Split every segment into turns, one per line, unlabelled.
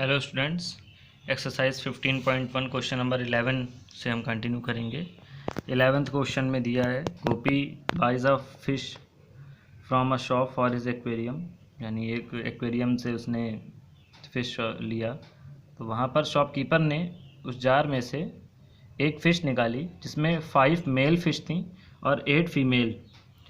Hello students, exercise 15.1 question number 11 से हम continue करेंगे। 11th क्वेश्चन में दिया है Gopi buys a fish from a shop for his aquarium, यानी एक एक्वेरियम से उसने फ़िश लिया। तो वहाँ पर शॉपकीपर ने उस जार में से एक फ़िश निकाली जिसमें 5 मेल फ़िश थी और 8 फीमेल।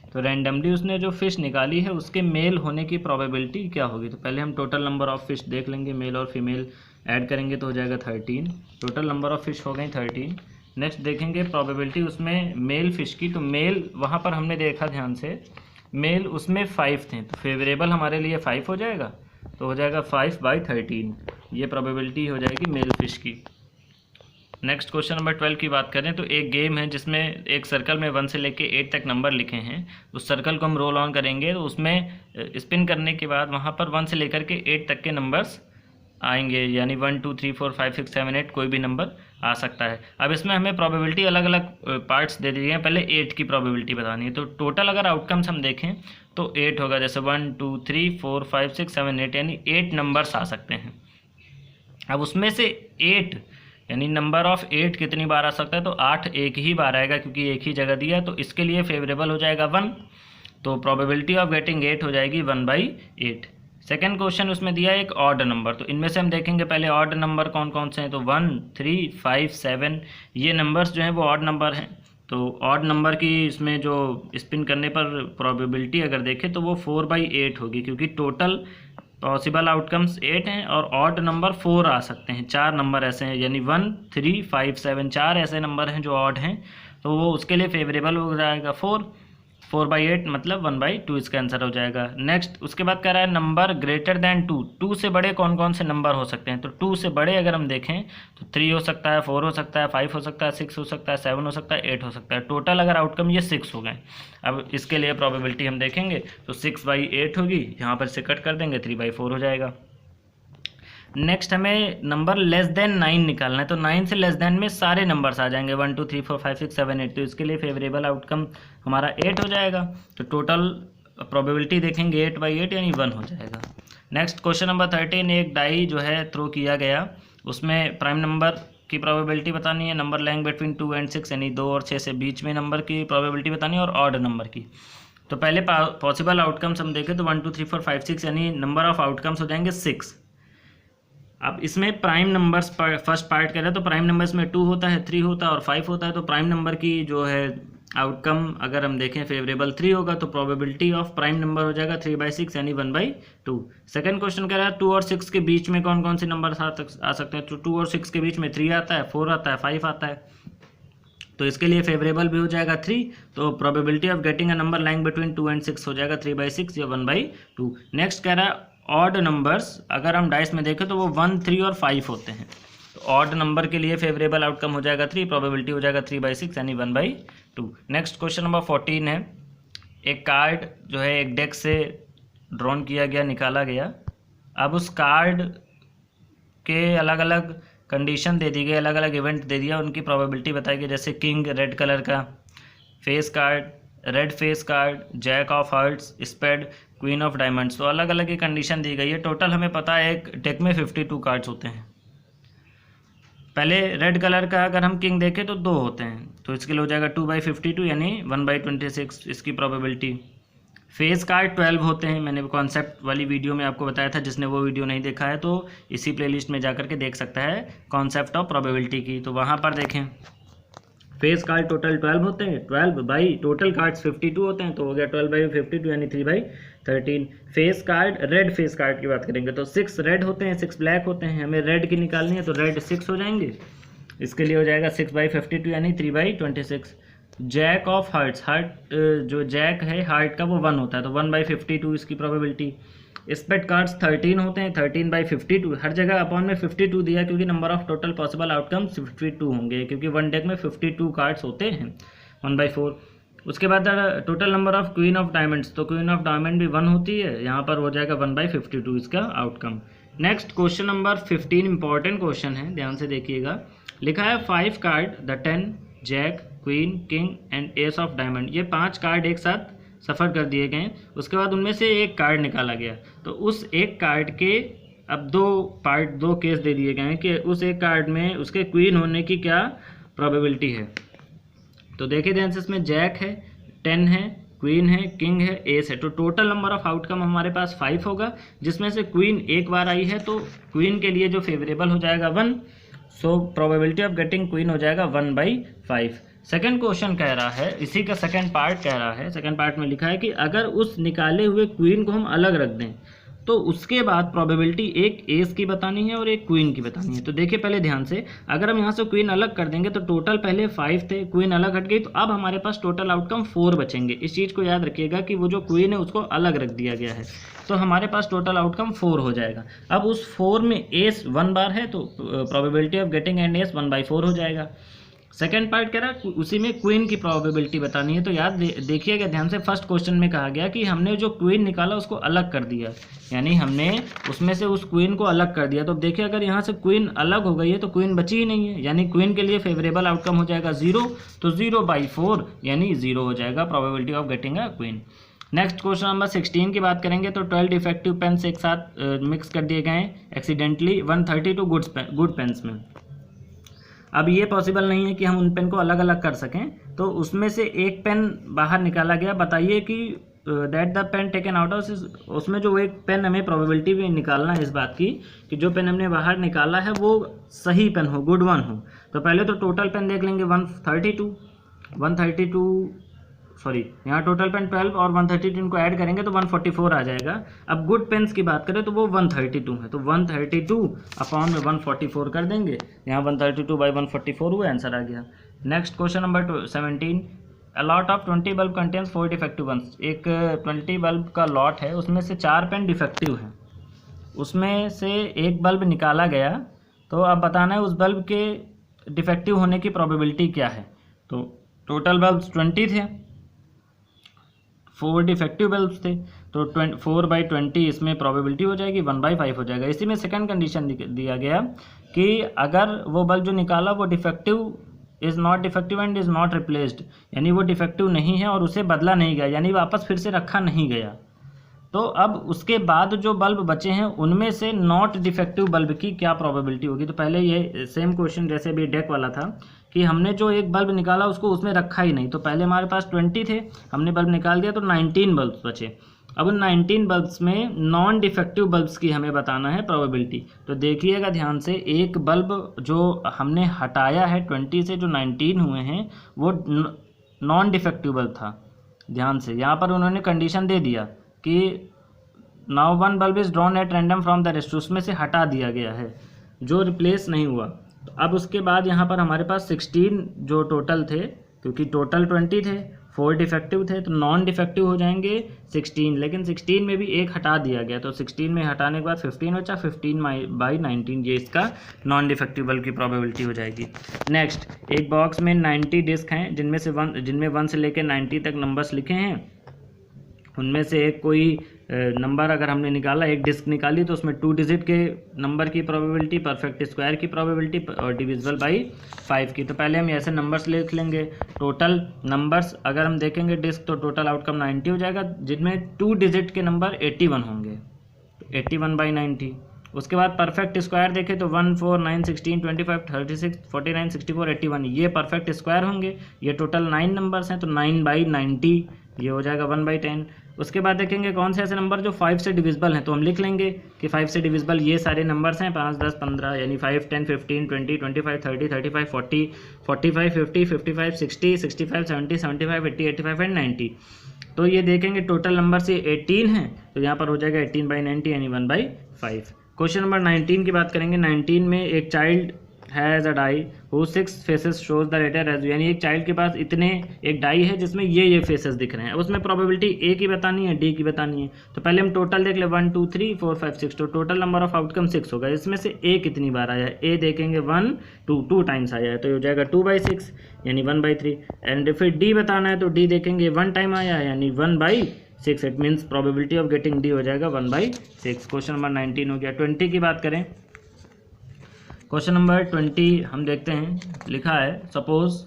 तो रैंडमली उसने जो फ़िश निकाली है उसके मेल होने की प्रोबेबिलिटी क्या होगी। तो पहले हम टोटल नंबर ऑफ़ फ़िश देख लेंगे, मेल और फीमेल ऐड करेंगे तो हो जाएगा 13। टोटल नंबर ऑफ़ फ़िश हो गई 13। नेक्स्ट देखेंगे प्रोबेबिलिटी उसमें मेल फ़िश की। तो मेल वहाँ पर हमने देखा ध्यान से, मेल उसमें 5 थे, तो फेवरेबल हमारे लिए 5 हो जाएगा। तो हो जाएगा 5/13, ये प्रोबेबिलिटी हो जाएगी मेल फ़िश की। नेक्स्ट क्वेश्चन नंबर 12 की बात करें तो एक गेम है जिसमें एक सर्कल में 1 से लेके 8 तक नंबर लिखे हैं। उस सर्कल को हम रोल ऑन करेंगे तो उसमें स्पिन करने के बाद वहाँ पर 1 से लेकर के 8 तक के नंबर्स आएंगे, यानी 1 2 3 4 5 6 7 8 कोई भी नंबर आ सकता है। अब इसमें हमें प्रोबेबिलिटी अलग अलग पार्ट्स दे दिए हैं। पहले 8 की प्रोबेबिलिटी बतानी है। तो टोटल अगर आउटकम्स हम देखें तो 8 होगा, जैसे 1 2 3 4 5 6 7 8, यानी 8 नंबर्स आ सकते हैं। अब उसमें से 8 यानी नंबर ऑफ 8 कितनी बार आ सकता है, तो 8 एक ही बार आएगा क्योंकि एक ही जगह दिया है, तो इसके लिए फेवरेबल हो जाएगा 1। तो प्रोबेबिलिटी ऑफ गेटिंग 8 हो जाएगी 1/8। सेकेंड क्वेश्चन उसमें दिया है एक ऑड नंबर। तो इनमें से हम देखेंगे पहले ऑड नंबर कौन कौन से हैं। तो 1 3 5 7 ये नंबर्स जो हैं वो ऑड नंबर हैं। तो ऑड नंबर की इसमें जो स्पिन करने पर प्रोबेबिलिटी अगर देखें तो वो 4/8 होगी, क्योंकि टोटल पॉसिबल आउटकम्स 8 हैं और ऑड नंबर 4 आ सकते हैं। 4 नंबर ऐसे हैं, यानी 1 3 5 7 4 ऐसे नंबर हैं जो ऑड हैं, तो वो उसके लिए फेवरेबल हो जाएगा 4/8 मतलब 1/2 इसका आंसर हो जाएगा। नेक्स्ट उसके बाद कह रहा है नंबर ग्रेटर दैन 2। 2 से बड़े कौन कौन से नंबर हो सकते हैं। तो 2 से बड़े अगर हम देखें तो 3 हो सकता है, 4 हो सकता है, 5 हो सकता है, 6 हो सकता है, 7 हो सकता है, 8 हो सकता है। टोटल अगर आउटकम ये 6 हो गए। अब इसके लिए प्रोबेबिलिटी हम देखेंगे तो 6/8 होगी, यहाँ पर से कट कर देंगे 3/4 हो जाएगा। नेक्स्ट हमें नंबर लेस देन 9 निकालना है। तो 9 से लेस देन में सारे नंबर्स आ जाएंगे, 1 2 3 4 5 6 7 8। तो इसके लिए फेवरेबल आउटकम हमारा 8 हो जाएगा। तो टोटल प्रोबेबिलिटी देखेंगे 8/8 यानी 1 हो जाएगा। नेक्स्ट क्वेश्चन नंबर 13, एक डाई जो है थ्रो किया गया, उसमें प्राइम नंबर की प्रोबेबिलिटी बतानी है, नंबर लैंग बिटवीन 2 and 6 यानी 2 और 6 से बीच में नंबर की प्रोबेबिलिटी बतानी है, और ऑड नंबर की। तो पहले पॉसिबल आउटकम्स हम देखें तो 1 2 3 4 5 6 यानी नंबर ऑफ आउटकम्स हो जाएंगे 6। अब इसमें प्राइम नंबर्स फर्स्ट पार्ट करें तो प्राइम नंबर्स में 2 होता है, 3 होता है और 5 होता है। तो प्राइम नंबर की जो है आउटकम अगर हम देखें फेवरेबल 3 होगा, तो प्रोबेबिलिटी ऑफ प्राइम नंबर हो जाएगा 3/6 यानी 1/2। सेकंड क्वेश्चन कह रहा है 2 और 6 के बीच में कौन कौन से नंबर आ सकते हैं। तो 2 और 6 के बीच में 3 आता है, 4 आता है, 5 आता है। तो इसके लिए फेवरेबल भी हो जाएगा 3। तो probability of getting a number lying between 2 and 6 हो जाएगा 3/6 या 1/2। नेक्स्ट कह रहा है ऑड नंबर्स अगर हम डाइस में देखें तो वो 1 3 और 5 होते हैं। तो ऑड नंबर के लिए फेवरेबल आउटकम हो जाएगा 3, प्रोबेबिलिटी हो जाएगा 3/6 यानी 1/2। नेक्स्ट क्वेश्चन नंबर 14 है, एक कार्ड जो है एक डेक से ड्रॉन किया गया, निकाला गया। अब उस कार्ड के अलग अलग कंडीशन दे दी गई, अलग अलग इवेंट दे दिया, उनकी प्रोबेबिलिटी बताई गई। जैसे किंग रेड कलर का, face card red face card, jack of hearts, spade, queen of diamonds. तो अलग अलग की कंडीशन दी गई है। टोटल हमें पता है एक डेक में 52 कार्ड्स होते हैं। पहले रेड कलर का अगर हम किंग देखें तो 2 होते हैं, तो इसके लिए हो जाएगा 2/52 यानी 1/26 इसकी प्रोबेबिलिटी। फेस कार्ड 12 होते हैं, मैंने कॉन्सेप्ट वाली वीडियो में आपको बताया था, जिसने वो वीडियो नहीं देखा है तो इसी प्लेलिस्ट में जाकर के देख सकता है कॉन्सेप्ट ऑफ प्रोबेबिलिटी की। तो वहाँ पर देखें फेस कार्ड टोटल 12 होते हैं, 12 बाई टोटल कार्ड्स 52 होते हैं, तो हो गया 12/52 यानी 3/13। Face card red face card की बात करेंगे तो 6 रेड होते हैं, 6 ब्लैक होते हैं। हमें रेड की निकालनी है तो रेड 6 हो जाएंगे, इसके लिए हो जाएगा 6/52 यानी 3/26। जैक ऑफ हार्ट्स, हार्ट जो जैक है हार्ट का वो 1 होता है, तो 1/52 इसकी प्रोबेबिलिटी। स्पेड कार्ड्स 13 होते हैं, 13/52 हर जगह अपॉन में 52 दिया क्योंकि number of total possible outcomes 52 होंगे, क्योंकि वन डेक में 52 कार्ड्स होते हैं 1/4। उसके बाद total number of queen of diamonds, तो क्वीन ऑफ डायमंड भी 1 होती है, यहाँ पर हो जाएगा 1/52 इसका outcome. Next question number 15 important question है, ध्यान से देखिएगा। लिखा है 5 card the 10 jack queen king and ace of diamond, ये 5 कार्ड एक साथ सफ़र कर दिए गए। उसके बाद उनमें से एक कार्ड निकाला गया, तो उस एक कार्ड के अब दो केस दे दिए गए हैं कि उस एक कार्ड में उसके क्वीन होने की क्या प्रोबेबिलिटी है। तो देखिए ध्यान से, इसमें जैक है, 10 है, क्वीन है, किंग है, एस है। तो टोटल नंबर ऑफ आउटकम हमारे पास 5 होगा, जिसमें से क्वीन एक बार आई है तो क्वीन के लिए जो फेवरेबल हो जाएगा 1, so probability of getting queen हो जाएगा 1/5। सेकंड क्वेश्चन कह रहा है, इसी का सेकंड पार्ट कह रहा है, सेकंड पार्ट में लिखा है कि अगर उस निकाले हुए क्वीन को हम अलग रख दें तो उसके बाद प्रोबेबिलिटी एक एस की बतानी है और एक क्वीन की बतानी है। तो देखिए पहले ध्यान से, अगर हम यहाँ से क्वीन अलग कर देंगे तो टोटल पहले 5 थे, क्वीन अलग हट गई, तो अब हमारे पास टोटल आउटकम 4 बचेंगे। इस चीज़ को याद रखिएगा कि वो जो क्वीन है उसको अलग रख दिया गया है, तो हमारे पास टोटल आउटकम 4 हो जाएगा। अब उस 4 में एस 1 बार है तो probability of getting an S 1/4 हो जाएगा। सेकेंड पार्ट कह रहा है उसी में क्वीन की प्रोबेबिलिटी बतानी है। तो याद देखिएगा ध्यान से, फर्स्ट क्वेश्चन में कहा गया कि हमने जो क्वीन निकाला उसको अलग कर दिया, यानी हमने उसमें से उस क्वीन को अलग कर दिया। तो देखिए अगर यहाँ से क्वीन अलग हो गई है तो क्वीन बची ही नहीं है, यानी क्वीन के लिए फेवरेबल आउटकम हो जाएगा 0, तो 0/4 यानी 0 हो जाएगा probability of getting a queen. Next question number 16 की बात करेंगे। तो 12 डिफेक्टिव पेन्स एक साथ मिक्स कर दिए गए हैं एक्सीडेंटली 132 गुड पेन्स में। अब ये पॉसिबल नहीं है कि हम उन पेन को अलग अलग कर सकें, तो उसमें से एक पेन बाहर निकाला गया। बताइए कि that the pen taken out of, उसमें जो एक पेन हमें प्रोबेबिलिटी भी निकालना है इस बात की कि जो पेन हमने बाहर निकाला है वो सही पेन हो, गुड वन हो। तो पहले तो टोटल पेन देख लेंगे, 132 सॉरी, यहाँ टोटल पेन 12 और 132 इनको ऐड करेंगे तो 144 आ जाएगा। अब गुड पेन्स की बात करें तो वो 132 है, तो 132 अपॉन में 144 कर देंगे, यहाँ 132/144 हुआ, आंसर आ गया। Next question number 17, a lot of 20 bulb contains 4 defective ones. एक 20 बल्ब का लॉट है, उसमें से 4 पेन डिफेक्टिव हैं, उसमें से एक बल्ब निकाला गया, तो अब बताना है उस बल्ब के डिफेक्टिव होने की प्रोबेबिलिटी क्या है। तो टोटल बल्ब 20 थे, 4 डिफेक्टिव बल्ब्स थे, तो 4/20 इसमें प्रोबेबिलिटी हो जाएगी 1/5 हो जाएगा। इसी में सेकंड कंडीशन दिया गया कि अगर वो बल्ब जो निकाला वो defective is not defective and is not replaced, यानी वो डिफेक्टिव नहीं है और उसे बदला नहीं गया, यानी वापस फिर से रखा नहीं गया। तो अब उसके बाद जो बल्ब बचे हैं उनमें से नॉट डिफेक्टिव बल्ब की क्या प्रोबेबिलिटी होगी। तो पहले ये सेम क्वेश्चन जैसे अभी डेक वाला था कि हमने जो एक बल्ब निकाला उसको उसमें रखा ही नहीं, तो पहले हमारे पास 20 थे, हमने बल्ब निकाल दिया तो 19 बल्ब बचे। अब उन 19 बल्ब्स में नॉन डिफेक्टिव बल्ब्स की हमें बताना है प्रोबेबिलिटी। तो देखिएगा ध्यान से, एक बल्ब जो हमने हटाया है 20 से, जो 19 हुए हैं वो नॉन डिफेक्टिव बल्ब था। ध्यान से यहाँ पर उन्होंने कंडीशन दे दिया कि now 1 bulb is drawn at random from the rest, उसमें से हटा दिया गया है जो रिप्लेस नहीं हुआ। तो अब उसके बाद यहाँ पर हमारे पास 16 जो टोटल थे, क्योंकि टोटल 20 थे, 4 डिफेक्टिव थे, तो नॉन डिफेक्टिव हो जाएंगे 16, लेकिन 16 में भी एक हटा दिया गया, तो 16 में हटाने के बाद 15 बचा, 15/19 ये इसका नॉन डिफेक्टिव बल्ब की प्रोबेबिलिटी हो जाएगी। नेक्स्ट, एक बॉक्स में 90 डिस्क हैं जिनमें 1 से लेकर 90 तक नंबर्स लिखे हैं। उनमें से एक कोई नंबर अगर हमने निकाला, एक डिस्क निकाली, तो उसमें 2 डिजिट के नंबर की प्रोबेबिलिटी, परफेक्ट स्क्वायर की प्रोबेबिलिटी और डिविजिबल बाई 5 की। तो पहले हम ऐसे नंबर्स लिख लेंगे। टोटल नंबर्स अगर हम देखेंगे डिस्क, तो टोटल आउटकम 90 हो जाएगा, जिनमें 2 डिजिट के नंबर 81 होंगे, तो 81/90। उसके बाद परफेक्ट स्क्वायर देखें तो 1, 4, 9, 16, 25, 36, 49, 64, 81 ये परफेक्ट स्क्वायर होंगे। ये टोटल 9 नंबर्स हैं, तो 9/90 ये हो जाएगा 1/10। उसके बाद देखेंगे कौन से ऐसे नंबर जो 5 से डिविजिबल हैं, तो हम लिख लेंगे कि 5 से डिविजिबल ये सारे नंबर्स हैं, 5, 10, 15, यानी 5, 10, 15, 20, 25, 30, 35, 40, 45, 50, 55, 60, 65, 70, 75, 80, 85 एंड 90। तो ये देखेंगे टोटल नंबर से 18 हैं, तो यहाँ पर हो जाएगा 18/90 यानी 1/5। क्वेश्चन नंबर 19 की बात करेंगे। 19 में एक child has a die who 6 faces shows the letter as, यानी एक चाइल्ड के पास एक डाई है जिसमें ये फेसेस दिख रहे हैं। उसमें प्रोबेबिलिटी ए की बतानी है, डी की बतानी है। तो पहले हम टोटल देख ले, 1, 2, 3, 4, 5, 6, तो टोटल नंबर ऑफ आउटकम 6 होगा। इसमें से ए कितनी बार आया है, ए देखेंगे 1, 2 टाइम्स आया है, तो ये हो जाएगा 2/6 यानी 1/3। एंड फिर डी बताना है, तो डी देखेंगे 1 टाइम आया है यानी 1/6, it means probability of getting D हो जाएगा 1/6। क्वेश्चन नंबर 19 हो गया। 20 की बात करें, क्वेश्चन नंबर 20 हम देखते हैं, लिखा है suppose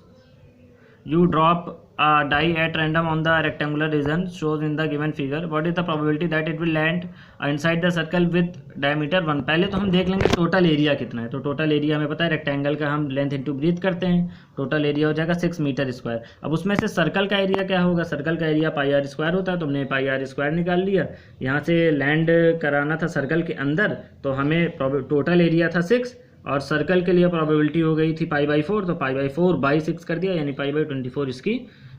you drop die at random on the rectangular region shows in the given figure, what is the probability that it will land inside the circle with diameter 1? पहले तो हम देख लेंगे टोटल एरिया कितना है। तो टोटल एरिया हमें पता है, रेक्टेंगल का हम लेंथ इंटू ब्रीथ करते हैं, टोटल एरिया हो जाएगा 6 मीटर स्क्वायर। अब उसमें से सर्कल का एरिया क्या होगा? सर्कल का एरिया पाई आर स्क्वायर होता है, तो हमने पाई आर स्क्वायर निकाल लिया। यहाँ से लैंड कराना था सर्कल के अंदर, तो हमें टोटल एरिया था 6 और सर्कल के लिए प्रोबेबिलिटी हो गई थी पाई बाई 4, तो पाई बाई 4 बाई 6 कर दिया, यानी पाई बाई 24 इसकी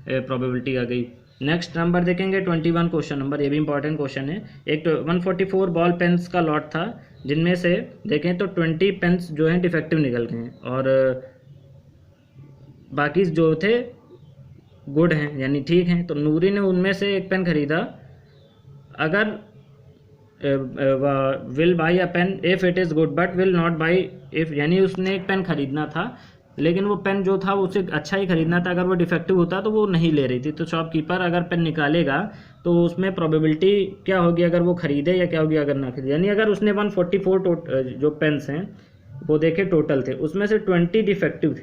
प्रोबेबिलिटी आ गई। नेक्स्ट नंबर देखेंगे 21 क्वेश्चन नंबर, ये भी इंपॉर्टेंट क्वेश्चन है। एक 144 बॉल पेन्स का लॉट था, जिनमें से देखें तो 20 पेन्स जो हैं डिफेक्टिव निकल गए हैं और बाकी जो थे गुड हैं, यानी ठीक हैं। तो नूरी ने उनमें से एक पेन खरीदा, अगर will buy a pen if it is good but will not buy if, यानी उसने एक पेन खरीदना था लेकिन वो पेन जो था उसे अच्छा ही खरीदना था, अगर वो डिफेक्टिव होता तो वो नहीं ले रही थी। तो शॉपकीपर अगर पेन निकालेगा तो उसमें प्रोबेबिलिटी क्या होगी, अगर वो खरीदे या क्या होगी अगर ना खरीदे। यानी अगर उसने 144 जो पेन्स हैं वो देखे टोटल थे, उसमें से 20 डिफेक्टिव थे,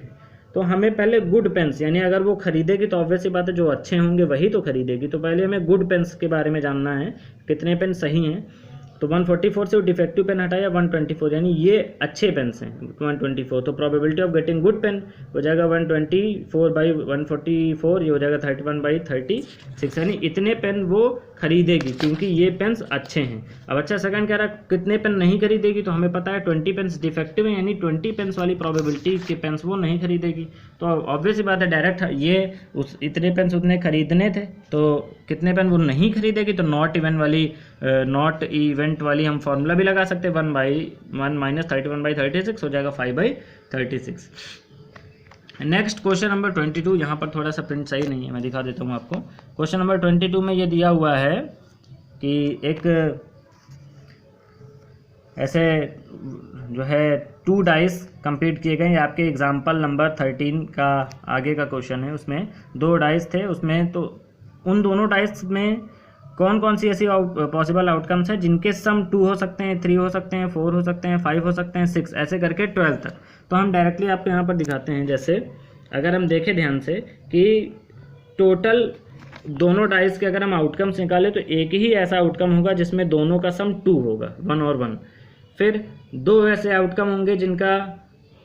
तो हमें पहले गुड पेन्स, यानी अगर वो खरीदेगी तो ऑब्वियस सी बात है जो अच्छे होंगे वही तो खरीदेगी। तो पहले हमें गुड पेन्स के बारे में जानना है, कितने पेन सही हैं। तो 144 से वो डिफेक्टिव पेन हटाया 124, यानी ये अच्छे पेन्स हैं 124। तो probability of getting good pen हो जाएगा 124 बाई 144, ये हो जाएगा 31 बाई 36, यानी इतने पेन वो खरीदेगी क्योंकि ये पेन्स अच्छे हैं। अब अच्छा सेकंड कह रहा है कितने पेन नहीं खरीदेगी, तो हमें पता है 20 पेन्स डिफेक्टिव हैं, यानी 20 पेन्स वाली प्रोबेबिलिटी के पेन्स वो नहीं खरीदेगी। तो ऑब्वियस ही बात है डायरेक्ट ये उस इतने पेन्स उतने खरीदने थे, तो कितने पेन वो नहीं खरीदेगी। तो नॉट इवेंट वाली हम फॉर्मूला भी लगा सकते हैं, 1/1 माइनस 31 बाई 36 हो जाएगा 5 बाई 36। नेक्स्ट क्वेश्चन नंबर 22, यहाँ पर थोड़ा सा प्रिंट सही नहीं है, मैं दिखा देता हूँ आपको। क्वेश्चन नंबर 22 में ये दिया हुआ है कि एक ऐसे जो है 2 डाइस कंप्लीट किए गए, ये आपके एग्जाम्पल नंबर 13 का आगे का क्वेश्चन है। उसमें 2 डाइस थे, उसमें तो उन दोनों डाइस में कौन कौन सी ऐसी पॉसिबल आउटकम्स हैं जिनके सम 2 हो सकते हैं, 3 हो सकते हैं, 4 हो सकते हैं, 5 हो सकते हैं, 6 ऐसे करके 12 तक। तो हम डायरेक्टली आपको यहाँ पर दिखाते हैं। जैसे अगर हम देखें ध्यान से कि टोटल दोनों डाइस के अगर हम आउटकम्स निकालें तो एक ही ऐसा आउटकम होगा जिसमें दोनों का सम 2 होगा, 1 और 1। फिर 2 ऐसे आउटकम होंगे जिनका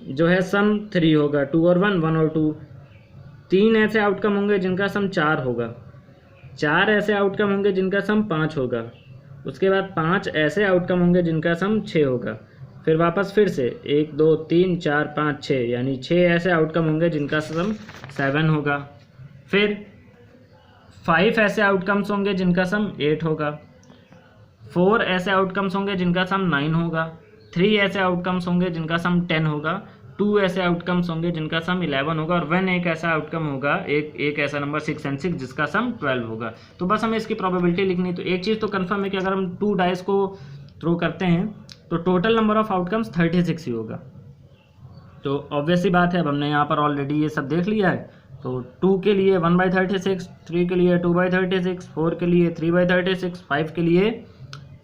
जो है सम 3 होगा, 2 और 1, 1 और 2। 3 ऐसे आउटकम होंगे जिनका सम 4 होगा। 4 ऐसे आउटकम होंगे जिनका सम 5 होगा। उसके बाद 5 ऐसे आउटकम होंगे जिनका सम 6 होगा। फिर वापस फिर से 1 2 3 4 5 6, यानी 6 ऐसे आउटकम होंगे जिनका सम 7 होगा। फिर 5 ऐसे आउटकम्स होंगे जिनका सम 8 होगा। 4 ऐसे आउटकम्स होंगे जिनका सम 9 होगा। 3 ऐसे आउटकम्स होंगे जिनका सम 10 होगा। 2 ऐसे आउटकम्स होंगे जिनका सम 11 होगा। और 1 एक ऐसा आउटकम होगा, एक ऐसा नंबर 6 and 6 जिसका सम 12 होगा। तो बस हमें इसकी प्रोबेबिलिटी लिखनी। तो एक चीज़ तो कंफर्म है कि अगर हम 2 डाइस को थ्रो करते हैं तो टोटल नंबर ऑफ आउटकम्स 36 ही होगा। तो ऑब्वियस सी बात है, अब हमने यहाँ पर ऑलरेडी ये सब देख लिया है। तो 2 के लिए 1/36, 3 के लिए 2/36, 4 के लिए 3/36, 5 के लिए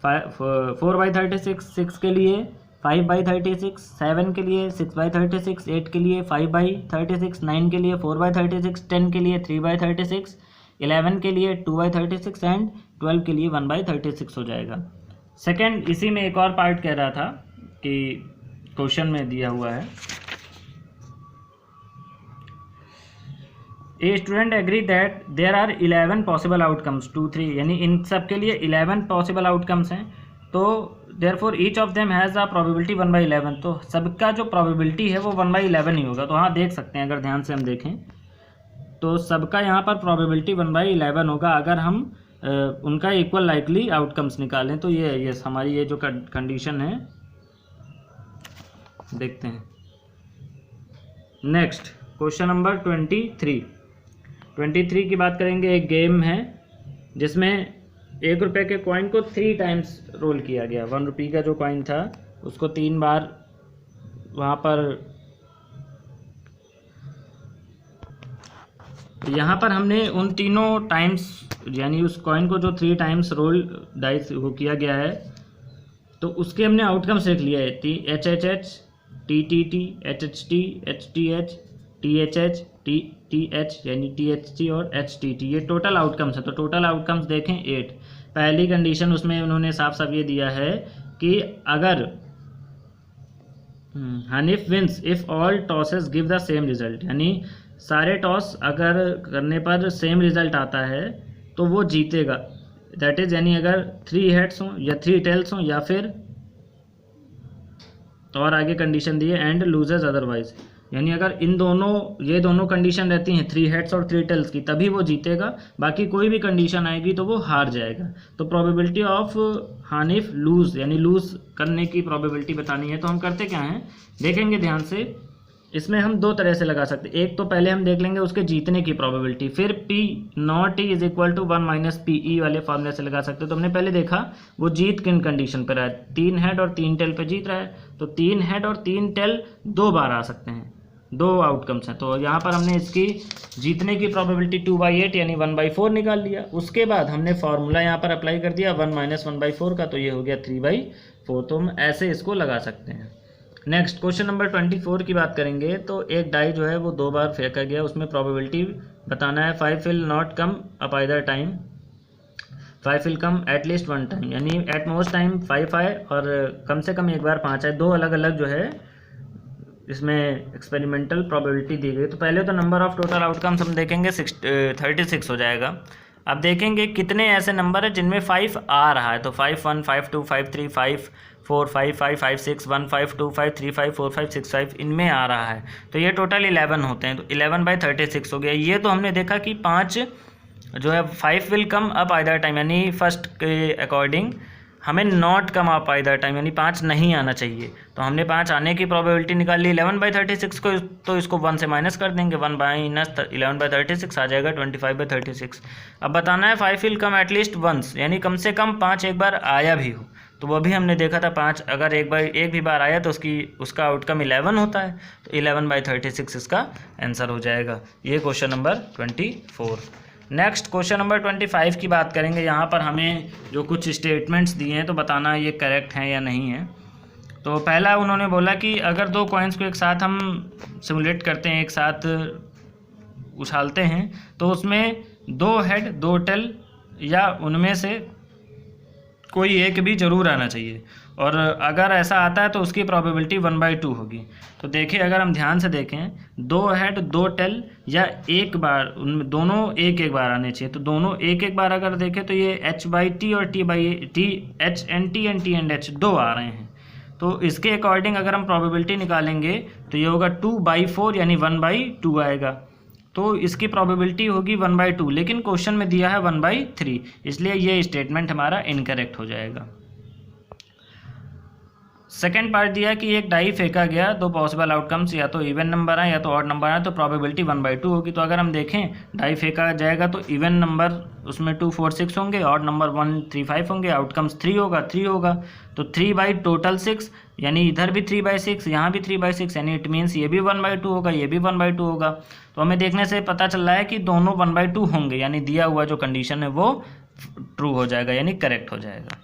4/36, 6 के लिए 5/36, 7 के लिए 6/36, 8 के लिए 5/36, 9 के लिए 4/36, 10 के लिए 3/36, 11 के लिए 2/36 एंड 12 के लिए 1/36 हो जाएगा। सेकंड, इसी में एक और पार्ट कह रहा था कि क्वेश्चन में दिया हुआ है, a student agree that there are 11 possible outcomes 2 3, यानी इन सब के लिए 11 पॉसिबल आउटकम्स हैं। तो therefore each of them has a probability 1/11, तो सबका जो प्रोबेबिलिटी है वो 1/11 ही होगा। तो हाँ देख सकते हैं, अगर ध्यान से हम देखें तो सबका यहाँ पर प्रोबेबिलिटी 1/11 होगा अगर हम उनका इक्वल लाइकली आउटकम्स निकालें। तो ये हमारी ये जो कंडीशन है देखते हैं। नेक्स्ट क्वेश्चन नंबर 23 की बात करेंगे। एक गेम है जिसमें 1 रुपये के कॉइन को 3 टाइम्स रोल किया गया। 1 रुपये का जो कॉइन था उसको 3 बार वहाँ पर, यहाँ पर हमने उन तीनों टाइम्स, यानी उस कॉइन को जो 3 टाइम्स रोल डाइस वो किया गया है, तो उसके हमने आउटकम्स लिख लिया है। HHH, TTT, HHT, HTH, THH, TH यानी THT और HTT, ये टोटल आउटकम्स है। तो टोटल आउटकम्स देखें 8। पहली कंडीशन उसमें उन्होंने साफ साफ ये दिया है कि अगर Hanif wins if all tosses give the same result, यानी सारे टॉस अगर करने पर सेम रिजल्ट आता है तो वो जीतेगा। दैट इज यानी अगर 3 हेड्स हों या 3 टेल्स हों या फिर, और आगे कंडीशन दी है एंड लूजेस अदरवाइज, यानी अगर इन दोनों ये दोनों कंडीशन रहती हैं 3 हेड्स और 3 टेल्स की, तभी वो जीतेगा। बाकी कोई भी कंडीशन आएगी तो वो हार जाएगा। तो प्रोबेबिलिटी ऑफ हानिफ लूज, यानी लूज करने की प्रोबेबिलिटी बतानी है। तो हम करते क्या हैं, देखेंगे ध्यान से। इसमें हम 2 तरह से लगा सकते हैं। एक तो पहले हम देख लेंगे उसके जीतने की प्रोबेबिलिटी, फिर P not E is equal to 1 minus PE वाले फॉर्मूले से लगा सकते हैं। तो हमने पहले देखा वो जीत किन कंडीशन पर है, 3 हेड और 3 टेल पे जीत रहा है। तो 3 हेड और 3 टेल 2 बार आ सकते हैं, 2 आउटकम्स हैं। तो यहाँ पर हमने इसकी जीतने की प्रोबेबिलिटी 2/8 यानी 1/4 निकाल लिया। उसके बाद हमने फार्मूला यहाँ पर अप्लाई कर दिया 1 माइनस 1/4 का, तो ये हो गया 3/4। तो हम ऐसे इसको लगा सकते हैं। नेक्स्ट क्वेश्चन नंबर 24 की बात करेंगे। तो एक डाई जो है वो 2 बार फेंका गया, उसमें प्रोबेबिलिटी बताना है 5 will not come up either time, 5 will come at least 1 time, यानी एट मोस्ट टाइम 5 आए और कम से कम एक बार 5 आए। 2 अलग अलग जो है इसमें एक्सपेरिमेंटल प्रोबेबिलिटी दी गई। तो पहले तो नंबर ऑफ टोटल आउटकम्स हम देखेंगे 36 हो जाएगा। अब देखेंगे कितने ऐसे नंबर है जिनमें 5 आ रहा है। तो 5 1 5 2 5 3 5 4 5 5 5 6 1 5 2 5 3 5 4 5 6 5 इनमें आ रहा है। तो ये टोटल 11 होते हैं। तो 11/36 हो गया। ये तो हमने देखा कि 5 जो है 5 will come up either time, यानी फर्स्ट के अकॉर्डिंग हमें not come up either time, यानी 5 नहीं आना चाहिए। तो हमने 5 आने की प्रोबेबिलिटी निकाल ली 11/36 को। तो इसको 1 से माइनस कर देंगे, 1 माइनस 11/36 आ जाएगा 25/36। अब बताना है 5 विल कम एटलीस्ट वंस, यानी कम से कम 5 एक बार आया भी हो। तो वो भी हमने देखा था 5 अगर एक भी बार आया तो उसका आउटकम 11 होता है। तो 11/36 इसका आंसर हो जाएगा। ये question number 24। Next question number 25 की बात करेंगे। यहाँ पर हमें जो कुछ स्टेटमेंट्स दिए हैं तो बताना ये करेक्ट हैं या नहीं है। तो पहला उन्होंने बोला कि अगर 2 कॉइन्स को एक साथ हम सिमुलेट करते हैं, एक साथ उछालते हैं, तो उसमें 2 हेड 2 टेल या उनमें से कोई एक भी जरूर आना चाहिए, और अगर ऐसा आता है तो उसकी प्रोबेबिलिटी 1/2 होगी। तो देखिए अगर हम ध्यान से देखें 2 हेड 2 टेल या एक बार, उनमें दोनों एक बार आने चाहिए। तो दोनों एक बार अगर देखें तो ये H/T और T/T, H and T and T and H 2 आ रहे हैं। तो इसके अकॉर्डिंग अगर हम प्रोबेबिलिटी निकालेंगे तो ये होगा 2/4 यानी 1/2 आएगा। तो इसकी प्रोबेबिलिटी होगी 1/2, लेकिन क्वेश्चन में दिया है 1/3, इसलिए ये स्टेटमेंट हमारा इनकरेक्ट हो जाएगा। सेकेंड पार्ट दिया कि एक डाई फेंका गया, 2 पॉसिबल आउटकम्स, या तो इवन नंबर है या तो ऑड नंबर है, तो प्रोबेबिलिटी 1/2 होगी। तो अगर हम देखें डाई फेंका जाएगा तो इवन नंबर उसमें 2 4 6 होंगे, ऑड नंबर 1 3 5 होंगे, आउटकम्स 3 होगा। तो 3 टोटल 6, यानी इधर भी 3/6 यहाँ भी 3/6, यानी इट मीन्स ये भी 1/2 होगा, ये भी 1/2 होगा। तो हमें देखने से पता चल रहा है कि दोनों 1/2 होंगे, यानी दिया हुआ जो कंडीशन है वो ट्रू हो जाएगा, यानी करेक्ट हो जाएगा।